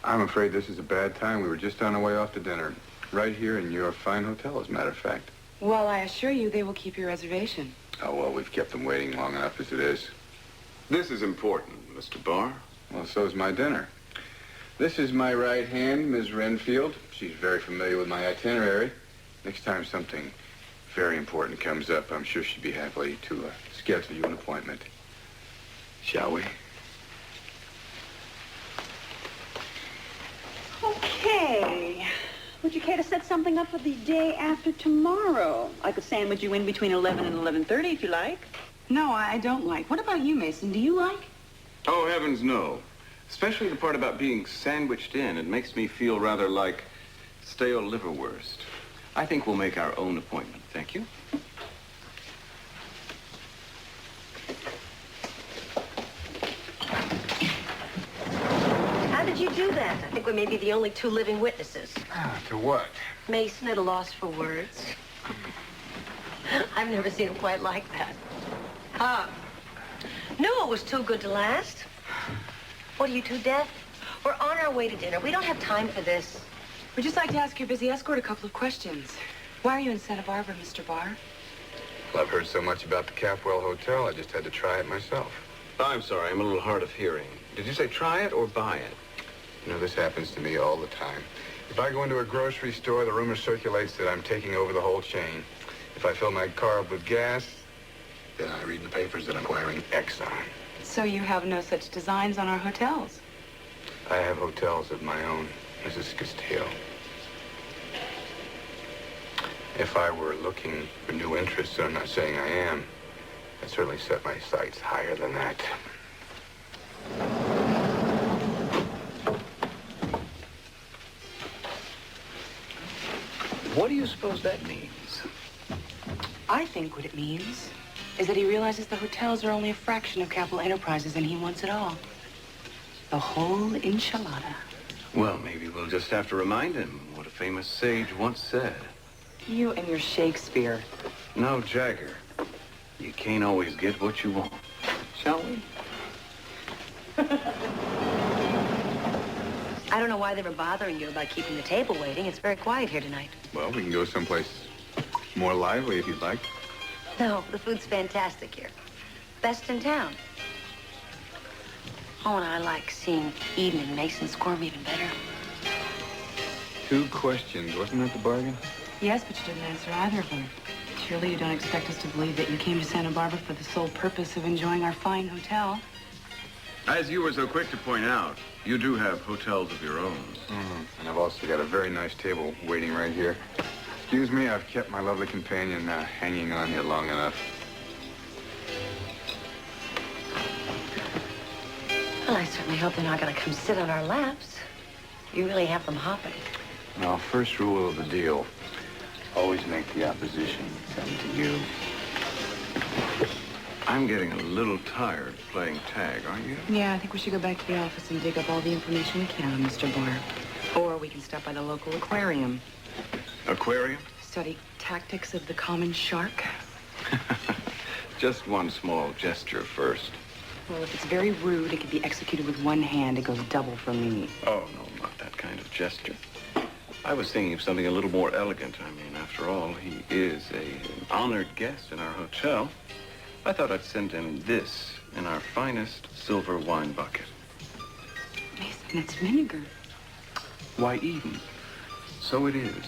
I'm afraid this is a bad time. We were just on our way off to dinner. Right here in your fine hotel, as a matter of fact. Well, I assure you they will keep your reservation. Oh, well, we've kept them waiting long enough as it is. This is important, Mr. Barr. Well, so's my dinner. This is my right hand, Ms. Renfield. She's very familiar with my itinerary. Next time something very important comes up, I'm sure she'd be happy to schedule you an appointment. Shall we? Okay. Would you care to set something up for the day after tomorrow? I could sandwich you in between 11 and 11:30 if you like. No, I don't like. What about you, Mason? Do you like? Oh, heavens, no. Especially the part about being sandwiched in. It makes me feel rather like stale liverwurst. I think we'll make our own appointment. Thank you. How did you do that? I think we may be the only two living witnesses. To what? Mason at a loss for words. I've never seen him quite like that. Knew it was too good to last. What are you two, deaf? We're on our way to dinner. We don't have time for this. We'd just like to ask your busy escort a couple of questions. Why are you in Santa Barbara, Mr. Barr? Well, I've heard so much about the Capwell Hotel, I just had to try it myself. I'm sorry, I'm a little hard of hearing. Did you say try it or buy it? You know, this happens to me all the time. If I go into a grocery store, the rumor circulates that I'm taking over the whole chain. If I fill my car up with gas, then I read in the papers that I'm acquiring Exxon. So you have no such designs on our hotels? I have hotels of my own, Mrs. Castillo. If I were looking for new interests, and I'm not saying I am, I'd certainly set my sights higher than that. What do you suppose that means? I think what it means is that he realizes the hotels are only a fraction of Capwell Enterprises and he wants it all. The whole enchilada. Well, maybe we'll just have to remind him what a famous sage once said. You and your Shakespeare. No, Jagger. You can't always get what you want. Shall we? I don't know why they were bothering you about keeping the table waiting. It's very quiet here tonight. Well, we can go someplace more lively if you'd like. No, the food's fantastic here. Best in town. Oh, and I like seeing Eden and Mason squirm even better. 2 questions, wasn't that the bargain? Yes, but you didn't answer either of them. Surely you don't expect us to believe that you came to Santa Barbara for the sole purpose of enjoying our fine hotel. As you were so quick to point out, you do have hotels of your own. Mm-hmm. And I've also got a very nice table waiting right here. Excuse me, I've kept my lovely companion hanging on here long enough. Well, I certainly hope they're not going to come sit on our laps. You really have them hopping. Now, first rule of the deal, always make the opposition come to you. I'm getting a little tired playing tag, aren't you? Yeah, I think we should go back to the office and dig up all the information we can on Mr. Barr. Or we can stop by the local aquarium. Aquarium? Study tactics of the common shark. Just one small gesture first. Well, if it's very rude, it can be executed with one hand. It goes double for me. Oh, no, not that kind of gesture. I was thinking of something a little more elegant. I mean, after all, he is an honored guest in our hotel. I thought I'd send him this in our finest silver wine bucket. Mason, it's vinegar. Why, Eden, so it is.